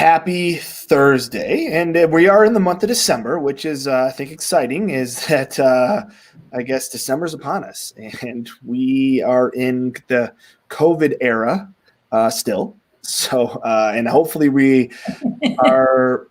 Happy Thursday, and we are in the month of December, which is, I think, exciting. Is that I guess December's upon us, and we are in the COVID era still. So, and hopefully, we are,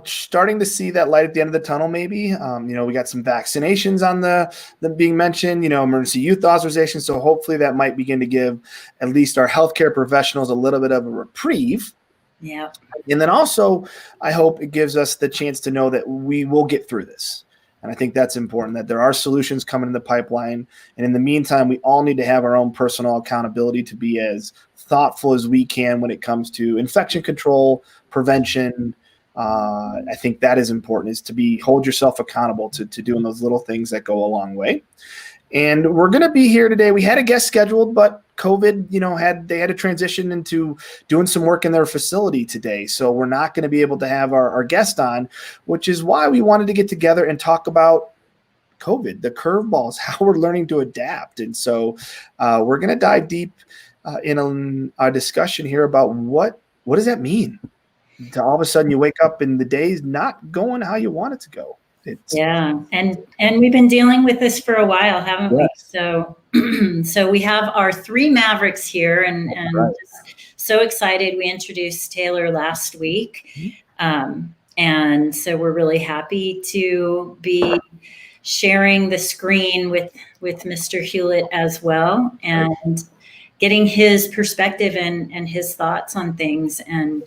starting to see that light at the end of the tunnel. Maybe, we got some vaccinations on them being mentioned. Emergency use authorization. So, hopefully, that might begin to give at least our healthcare professionals a little bit of a reprieve. Yeah. And then also, I hope it gives us the chance to know that we will get through this. And I think that's important, that there are solutions coming in the pipeline. And in the meantime, we all need to have our own personal accountability to be as thoughtful as we can when it comes to infection control, prevention. I think that is important, is to hold yourself accountable to doing those little things that go a long way. And we're going to be here today. We had a guest scheduled, but COVID, they had to transition into doing some work in their facility today. So we're not going to be able to have our guest on, which is why we wanted to get together and talk about COVID, the curveballs, how we're learning to adapt. And so we're going to dive deep in a discussion here about what does that mean? To all of a sudden you wake up and the day's not going how you want it to go. Yeah, and we've been dealing with this for a while, haven't Yes. we? So we have our three Mavericks here, and Right. so excited. We introduced Taylor last week, and so we're really happy to be sharing the screen with Mr. Hewlett as well, and getting his perspective and his thoughts on things. And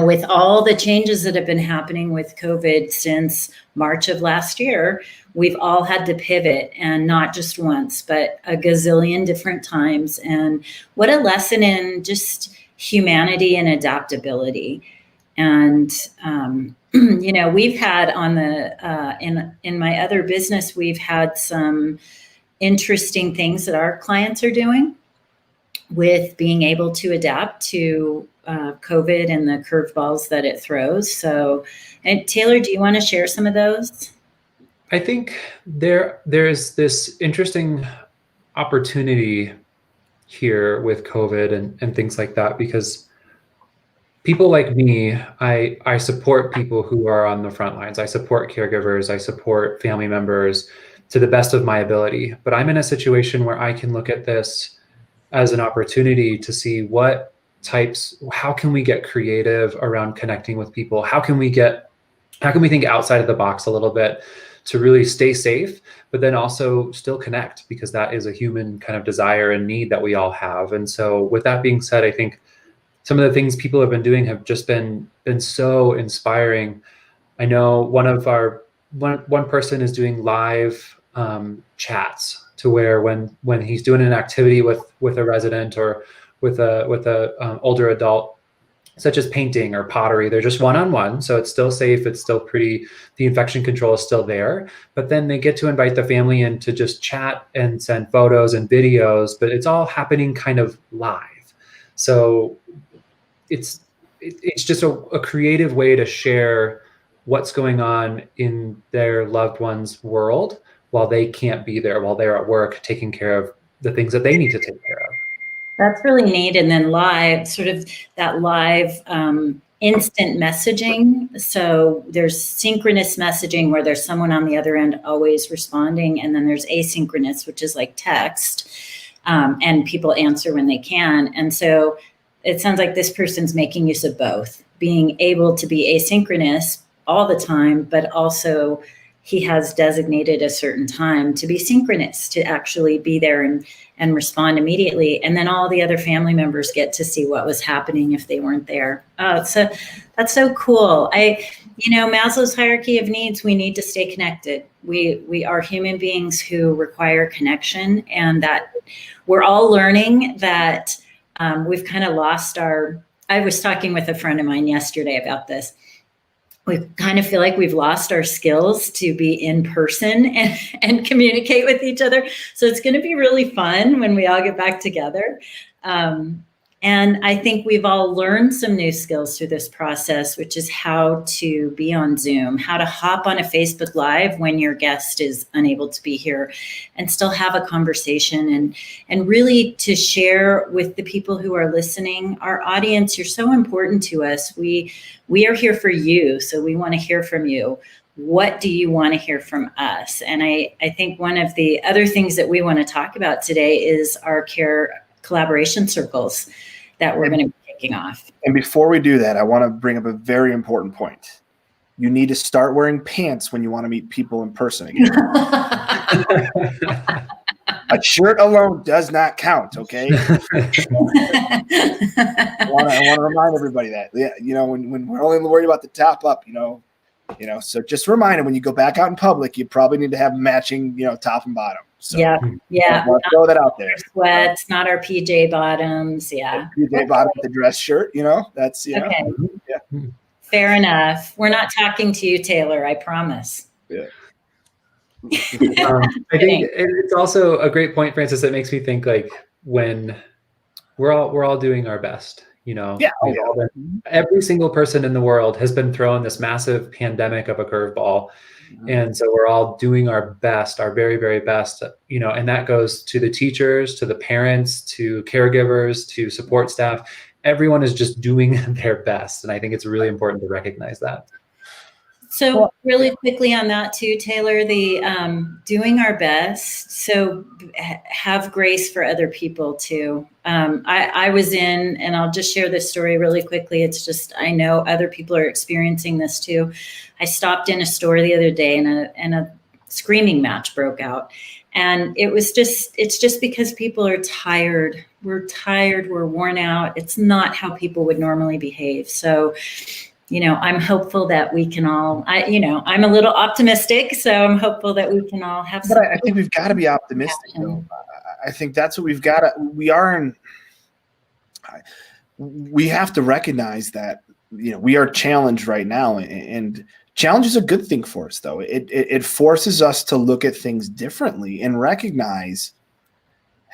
with all the changes that have been happening with COVID since March of last year, we've all had to pivot, and not just once, but a gazillion different times. And what a lesson in just humanity and adaptability. And, we've had on the, in my other business, we've had some interesting things that our clients are doing with being able to adapt to COVID and the curveballs that it throws. So, and Taylor, do you want to share some of those? I think there's this interesting opportunity here with COVID and things like that, because people like me, I support people who are on the front lines. I support caregivers. I support family members to the best of my ability. But I'm in a situation where I can look at this as an opportunity to see how can we get creative around connecting with people? How can we think outside of the box a little bit to really stay safe, but then also still connect, because that is a human kind of desire and need that we all have. And so with that being said, I think some of the things people have been doing have just been so inspiring. I know one person is doing live chats, to where when he's doing an activity with a resident or with a older adult, such as painting or pottery, they're just one-on-one. So it's still safe. It's still pretty, the infection control is still there, but then they get to invite the family in to just chat and send photos and videos, but it's all happening kind of live. So it's just a creative way to share what's going on in their loved one's world while they can't be there, while they're at work taking care of the things that they need to take care of. That's really neat. And then live, sort of that live instant messaging. So there's synchronous messaging, where there's someone on the other end always responding. And then there's asynchronous, which is like text, and people answer when they can. And so it sounds like this person's making use of both, being able to be asynchronous all the time, but also he has designated a certain time to be synchronous, to actually be there and respond immediately. And then all the other family members get to see what was happening if they weren't there. So that's so cool. Maslow's hierarchy of needs, we need to stay connected. We are human beings who require connection, and that we're all learning that we've kind of lost I was talking with a friend of mine yesterday about this. We kind of feel like we've lost our skills to be in person and communicate with each other. So it's going to be really fun when we all get back together. And I think we've all learned some new skills through this process, which is how to be on Zoom, how to hop on a Facebook Live when your guest is unable to be here and still have a conversation, and really to share with the people who are listening. Our audience, you're so important to us. We are here for you, so we want to hear from you. What do you want to hear from us? And I think one of the other things that we want to talk about today is our care collaboration circles that we're going to be kicking off. And before we do that, I want to bring up a very important point. You need to start wearing pants when you want to meet people in person again. A shirt alone does not count, okay? I want to remind everybody that. Yeah, when we're only worried about the top up, so just remind them when you go back out in public, you probably need to have matching, top and bottom. So yeah. I'll throw that out there. Sweats, not our PJ bottoms. Yeah. PJ bottom with the dress shirt, that's, Okay. Yeah. Fair enough. We're not talking to you, Taylor, I promise. Yeah. I think it's also a great point, Francis, that makes me think like when we're all doing our best, every single person in the world has been thrown this massive pandemic of a curveball. And so we're all doing our best, our very, very best, and that goes to the teachers, to the parents, to caregivers, to support staff. Everyone is just doing their best. And I think it's really important to recognize that. So really quickly on that too, Taylor, the doing our best. So have grace for other people too. I was in, and I'll just share this story really quickly. It's just, I know other people are experiencing this too. I stopped in a store the other day and a screaming match broke out. And it's just because people are tired. We're tired, we're worn out. It's not how people would normally behave. So I'm hopeful that we can all, I'm a little optimistic, so I'm hopeful that we can all have some. But I think we've got to be optimistic, though. I think that's what we've got to, we have to recognize that, we are challenged right now, and challenge is a good thing for us, though. It forces us to look at things differently and recognize,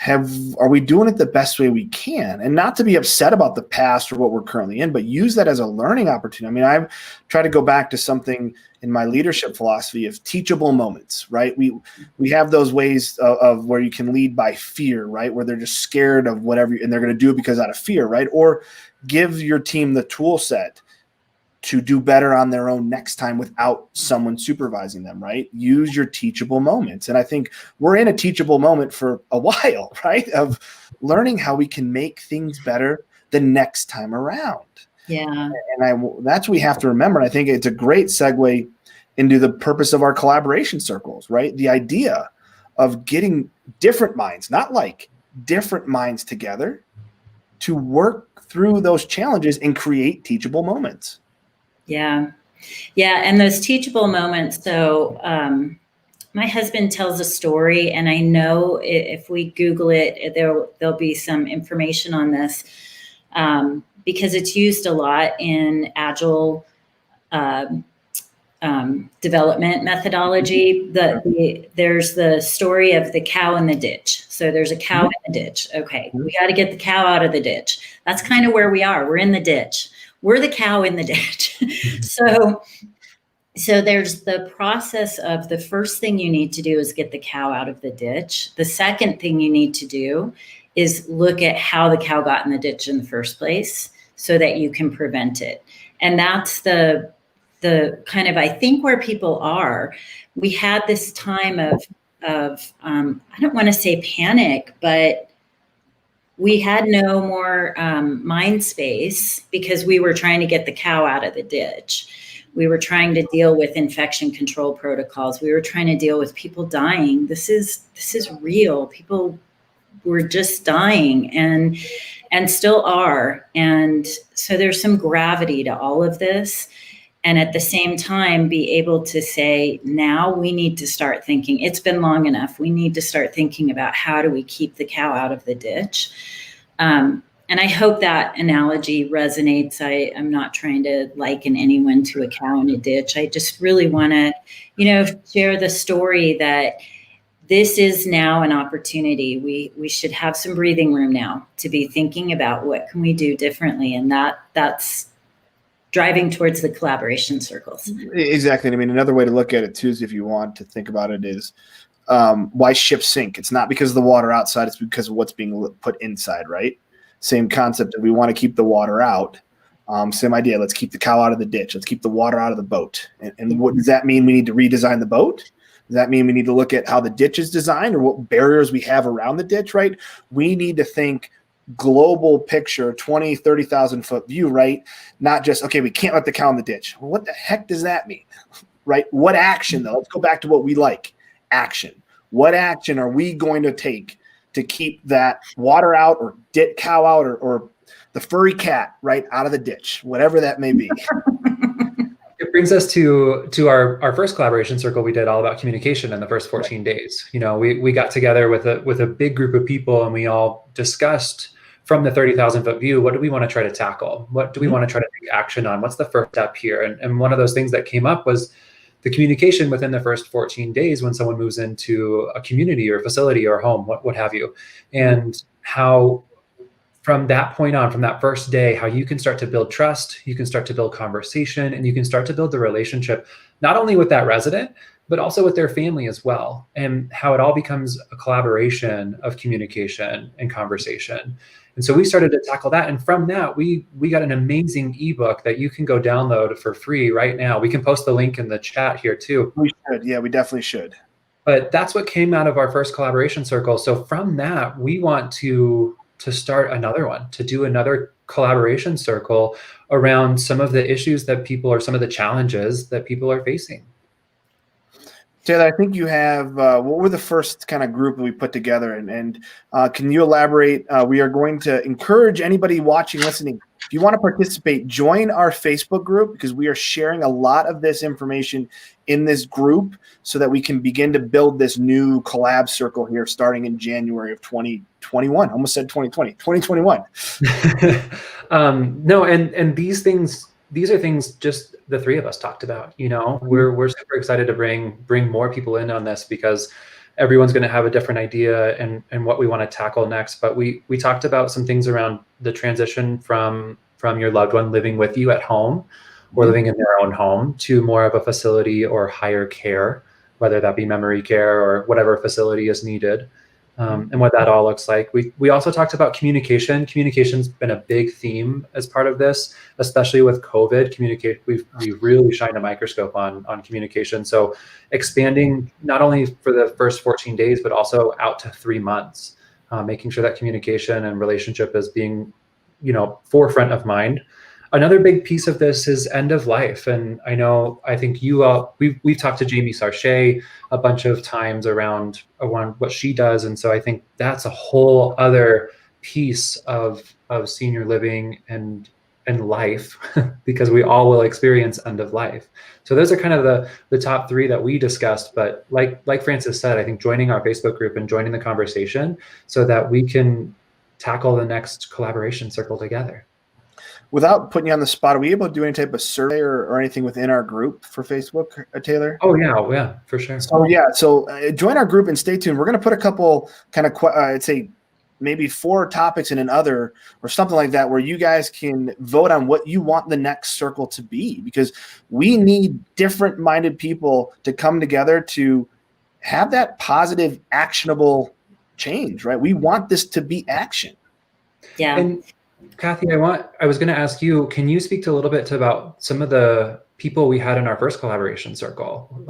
are we doing it the best way we can? And not to be upset about the past or what we're currently in, but use that as a learning opportunity. I mean, I've tried to go back to something in my leadership philosophy of teachable moments, right? We have those ways of where you can lead by fear, right? Where they're just scared of whatever, and they're going to do it because out of fear, right? Or give your team the tool set to do better on their own next time without someone supervising them, right? Use your teachable moments. And I think we're in a teachable moment for a while, right? Of learning how we can make things better the next time around. Yeah. And that's what we have to remember. And I think it's a great segue into the purpose of our collaboration circles, right? The idea of getting different minds, not like different minds together to work through those challenges and create teachable moments. Yeah. Yeah. And those teachable moments. So my husband tells a story, and I know if we Google it, there'll be some information on this because it's used a lot in Agile development methodology. There's the story of the cow in the ditch. So there's a cow in the ditch. Okay. We got to get the cow out of the ditch. That's kind of where we are. We're in the ditch. We're the cow in the ditch. So there's the process of the first thing you need to do is get the cow out of the ditch. The second thing you need to do is look at how the cow got in the ditch in the first place so that you can prevent it. And that's the kind of, I think, where people are. We had this time of I don't want to say panic, but we had no more mind space because we were trying to get the cow out of the ditch. We were trying to deal with infection control protocols. We were trying to deal with people dying. This is real. People were just dying and still are. And so there's some gravity to all of this. And at the same time, be able to say, now we need to start thinking, it's been long enough. We need to start thinking about how do we keep the cow out of the ditch. And I hope that analogy resonates. I'm not trying to liken anyone to a cow in a ditch. I just really want to, share the story that this is now an opportunity. We should have some breathing room now to be thinking about what can we do differently, and that's driving towards the collaboration circles. Exactly. I mean, another way to look at it too is, if you want to think about it, is why ships sink. It's not because of the water outside, it's because of what's being put inside, right? Same concept. If we want to keep the water out, same idea. Let's keep the cow out of the ditch. Let's keep the water out of the boat. And what does that mean? We need to redesign the boat? Does that mean we need to look at how the ditch is designed or what barriers we have around the ditch, right? We need to think global picture, 20, 30,000 foot view, right? Not just, okay, we can't let the cow in the ditch. Well, what the heck does that mean, right? What action, though? Let's go back to what we like, action. What action are we going to take to keep that water out or cow out or the furry cat, right, out of the ditch, whatever that may be? It brings us to our first collaboration circle. We did all about communication in the first 14 days. You know, we got together with a big group of people, and we all discussed from the 30,000 foot view, what do we want to try to tackle? What do we want to try to take action on? What's the first step here? And one of those things that came up was the communication within the first 14 days when someone moves into a community or facility or home, what have you, and how from that point on, from that first day, how you can start to build trust, you can start to build conversation, and you can start to build the relationship, not only with that resident, but also with their family as well, and how it all becomes a collaboration of communication and conversation. And so we started to tackle that. And from that, we got an amazing ebook that you can go download for free right now. We can post the link in the chat here too. We should. Yeah, we definitely should. But that's what came out of our first collaboration circle. So from that, we want to start another one, to do another collaboration circle around some of the issues that people, or some of the challenges that people are facing. Taylor, I think you have, what were the first kind of group that we put together? And can you elaborate? We are going to encourage anybody watching, listening, if you want to participate, join our Facebook group, because we are sharing a lot of this information in this group so that we can begin to build this new collab circle here starting in January of 2021. Almost said 2020, 2021. No, and these are things just the three of us talked about. You know, we're super excited to bring more people in on this, because everyone's going to have a different idea and what we want to tackle next. But we talked about some things around the transition from your loved one living with you at home or living in their own home to more of a facility or higher care, whether that be memory care or whatever facility is needed. And what that all looks like. We also talked about communication. Communication's been a big theme as part of this, especially with COVID. We've really shined a microscope on communication. So expanding not only for the first 14 days, but also out to 3 months, making sure that communication and relationship is being, forefront of mind. Another big piece of this is end of life. And I think we've talked to Jamie Sarche a bunch of times around what she does. And so I think that's a whole other piece of senior living and life, because we all will experience end of life. So those are kind of the top three that we discussed. But like Francis said, I think joining our Facebook group and joining the conversation so that we can tackle the next collaboration circle together. Without putting you on the spot, are we able to do any type of survey or anything within our group for Facebook, Taylor? Oh, yeah, for sure. So join our group and stay tuned. We're going to put a couple kind of, I'd say maybe 4 topics in another or something like that, where you guys can vote on what you want the next circle to be, because we need different-minded people to come together to have that positive, actionable change, right? We want this to be action. Yeah. And Kathy, I was going to ask you, can you speak to a little bit about some of the people we had in our first collaboration circle?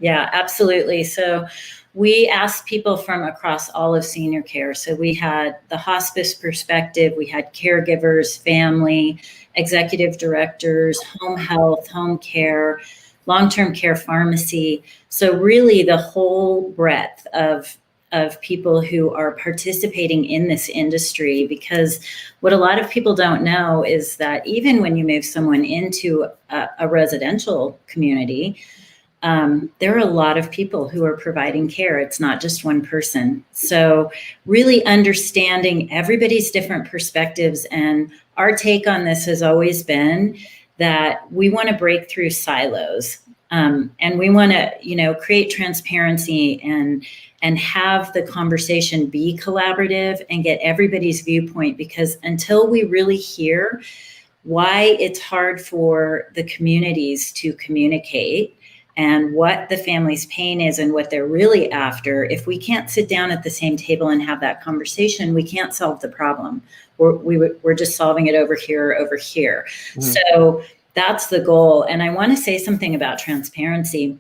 Yeah, absolutely. So we asked people from across all of senior care. So we had the hospice perspective, we had caregivers, family, executive directors, home health, home care, long-term care pharmacy. So really the whole breadth of people who are participating in this industry, because what a lot of people don't know is that even when you move someone into a residential community, there are a lot of people who are providing care. It's not just one person. So really understanding everybody's different perspectives. And our take on this has always been that we want to break through silos. And we want to, create transparency and have the conversation be collaborative and get everybody's viewpoint, because until we really hear why it's hard for the communities to communicate and what the family's pain is and what they're really after, if we can't sit down at the same table and have that conversation, we can't solve the problem. We're just solving it over here. So that's the goal. And I want to say something about transparency.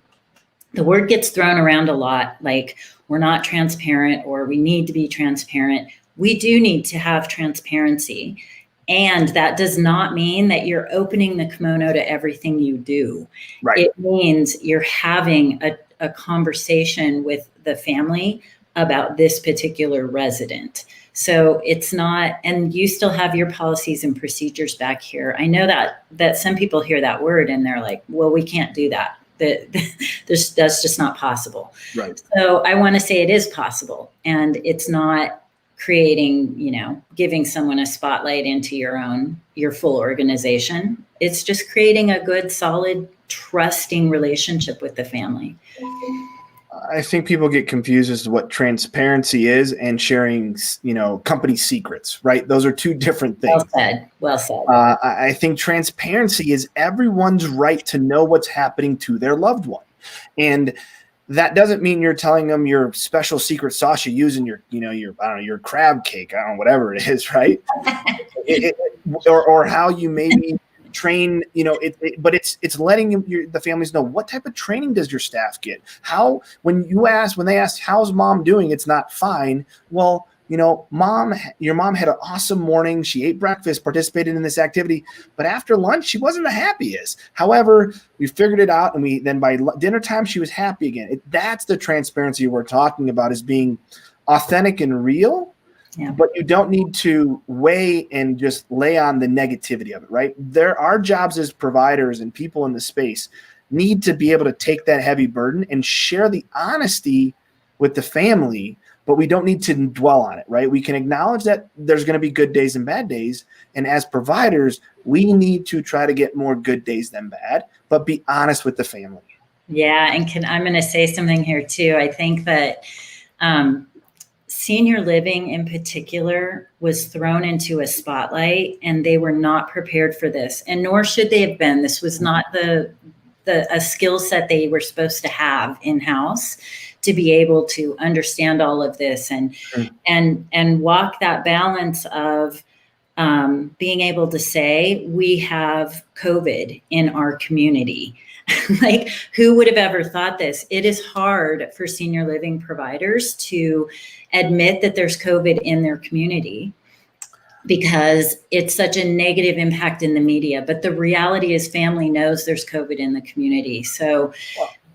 The word gets thrown around a lot, like we're not transparent or we need to be transparent. We do need to have transparency. And that does not mean that you're opening the kimono to everything you do. Right. It means you're having a conversation with the family about this particular resident. So it's not, and you still have your policies and procedures back here. I know that some people hear that word and they're like, well, we can't do that. That's just not possible. Right. So I want to say it is possible, and it's not creating, giving someone a spotlight into your full organization. It's just creating a good, solid, trusting relationship with the family. I think people get confused as to what transparency is and sharing, company secrets, right? Those are two different things. Well said. I think transparency is everyone's right to know what's happening to their loved one. And that doesn't mean you're telling them your special secret sauce you use in your crab cake, whatever it is, right? or how you maybe train, but it's letting the families know what type of training does your staff get. How, when they ask, how's mom doing? It's not fine. Well, your mom had an awesome morning. She ate breakfast, participated in this activity, but after lunch, she wasn't the happiest. However, we figured it out, and then by dinner time, she was happy again. That's the transparency we're talking about, is being authentic and real. Yeah. But you don't need to weigh and just lay on the negativity of it, right? There are jobs as providers, and people in the space need to be able to take that heavy burden and share the honesty with the family, but we don't need to dwell on it, right? We can acknowledge that there's going to be good days and bad days. And as providers, we need to try to get more good days than bad, but be honest with the family. Yeah. And I'm going to say something here too. I think that, senior living in particular was thrown into a spotlight, and they were not prepared for this, and nor should they have been. This was not a skill set they were supposed to have in-house to be able to understand all of this and walk that balance of being able to say, we have COVID in our community. Like, who would have ever thought this? It is hard for senior living providers to admit that there's COVID in their community because it's such a negative impact in the media. But the reality is, family knows there's COVID in the community. So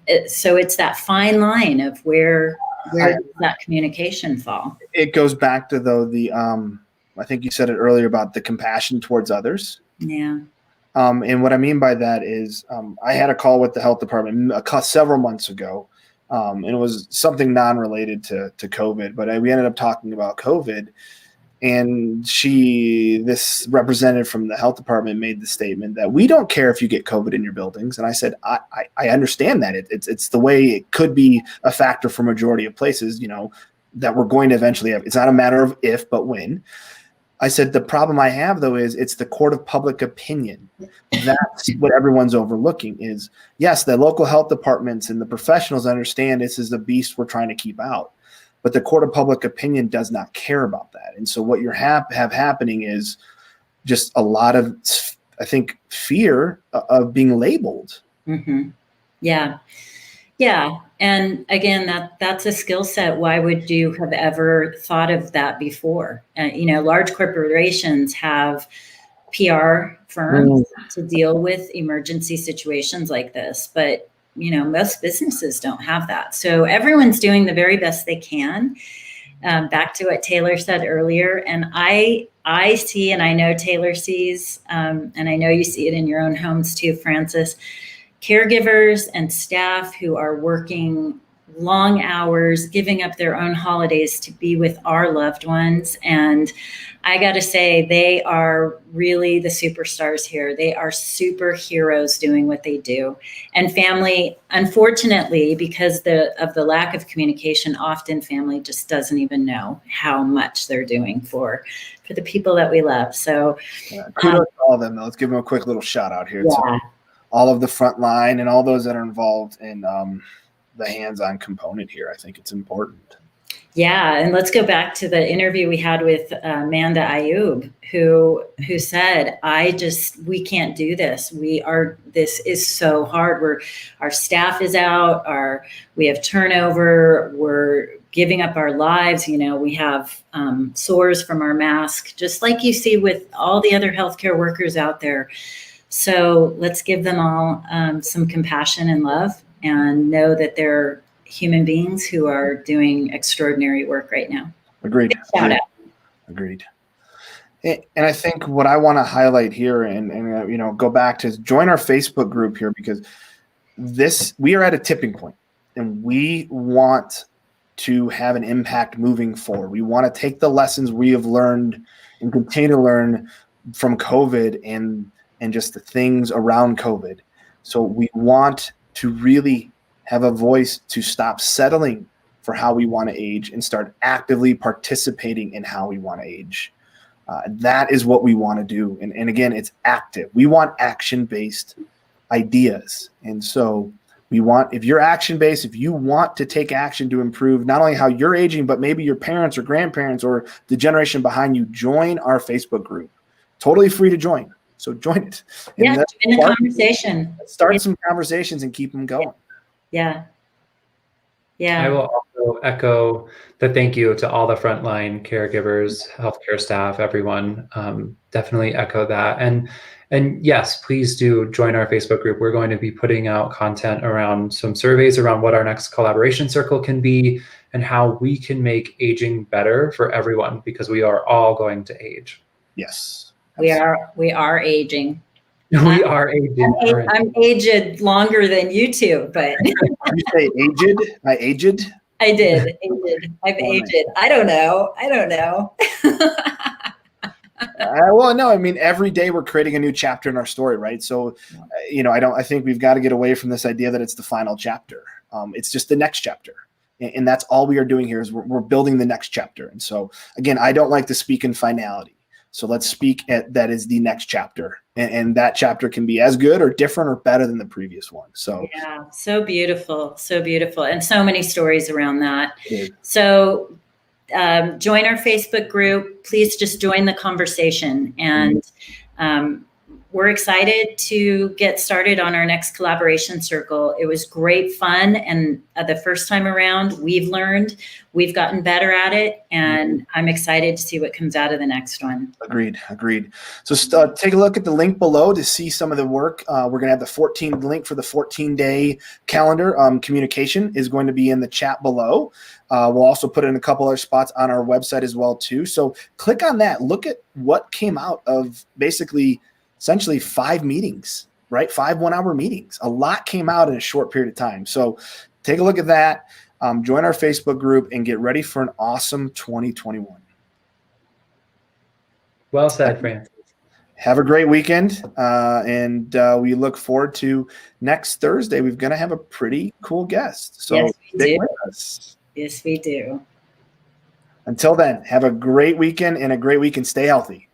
it's that fine line of where does that communication fall? It goes back to, though, I think you said it earlier about the compassion towards others. Yeah. And what I mean by that is, I had a call with the health department several months ago, and it was something non-related to COVID, but we ended up talking about COVID. And this representative from the health department made the statement that we don't care if you get COVID in your buildings. And I said, I understand that it's the way it could be a factor for majority of places, that we're going to eventually have. It's not a matter of if, but when. I said, the problem I have, though, is it's the court of public opinion. That's what everyone's overlooking is, yes, the local health departments and the professionals understand this is a beast we're trying to keep out. But the court of public opinion does not care about that. And so what you have happening is just a lot of, I think, fear of being labeled. Mm-hmm. Yeah. Yeah. And again, that's a skill set. Why would you have ever thought of that before? Large corporations have PR firms to deal with emergency situations like this, but most businesses don't have that. So everyone's doing the very best they can. Back to what Taylor said earlier, and I see, and I know Taylor sees, and I know you see it in your own homes too, Francis, caregivers and staff who are working long hours, giving up their own holidays to be with our loved ones. And I got to say, they are really the superstars here. They are superheroes doing what they do. And family, unfortunately, because of the lack of communication, often family just doesn't even know how much they're doing for the people that we love. So kudos to all of them, though. Let's give them a quick little shout out here. Yeah. To all of the front line and all those that are involved in the hands-on component here. I think it's important. Yeah, and let's go back to the interview we had with Amanda Ayub, who said, we can't do this. This is so hard. Our staff is out, we have turnover, we're giving up our lives. We have sores from our mask, just like you see with all the other healthcare workers out there. So let's give them all some compassion and love, and know that they're human beings who are doing extraordinary work right now. Agreed. Shout out. Agreed. And I think what I want to highlight here and go back to join our Facebook group here, because we are at a tipping point and we want to have an impact moving forward. We want to take the lessons we have learned and continue to learn from COVID and just the things around COVID. So we want to really have a voice to stop settling for how we want to age and start actively participating in how we want to age. That is what we want to do. And again, it's active. We want action-based ideas. And so if you're action-based, if you want to take action to improve not only how you're aging, but maybe your parents or grandparents or the generation behind you, join our Facebook group. Totally free to join. So join it. And in the conversation. Start some conversations and keep them going. Yeah. I will also echo the thank you to all the frontline caregivers, healthcare staff, everyone. Definitely echo that. And yes, please do join our Facebook group. We're going to be putting out content around some surveys around what our next collaboration circle can be and how we can make aging better for everyone, because we are all going to age. Yes. We are aging. We are aging. I'm aged longer than you two, but you say aged? I aged? I did. I've aged. I don't know. Well, no, I mean, every day we're creating a new chapter in our story, right? So, I think we've got to get away from this idea that it's the final chapter. It's just the next chapter. And that's all we are doing here is we're building the next chapter. And so, again, I don't like to speak in finality. So let's speak that is the next chapter. And that chapter can be as good or different or better than the previous one. So yeah, so beautiful. And so many stories around that. So join our Facebook group. Please just join the conversation. And we're excited to get started on our next collaboration circle. It was great fun. And the first time around, we've gotten better at it. And I'm excited to see what comes out of the next one. Agreed. So take a look at the link below to see some of the work. We're going to have the link for the 14-day calendar. Communication is going to be in the chat below. We'll also put it in a couple other spots on our website as well, too. So click on that. Look at what came out of essentially 5 meetings, right? 5 one-hour meetings. A lot came out in a short period of time. So take a look at that. Join our Facebook group and get ready for an awesome 2021. Well said, Francis. Have a great weekend. And we look forward to next Thursday. We're going to have a pretty cool guest. So yes, we stick do. with us. Yes, we do. Until then, have a great weekend and a great week and stay healthy.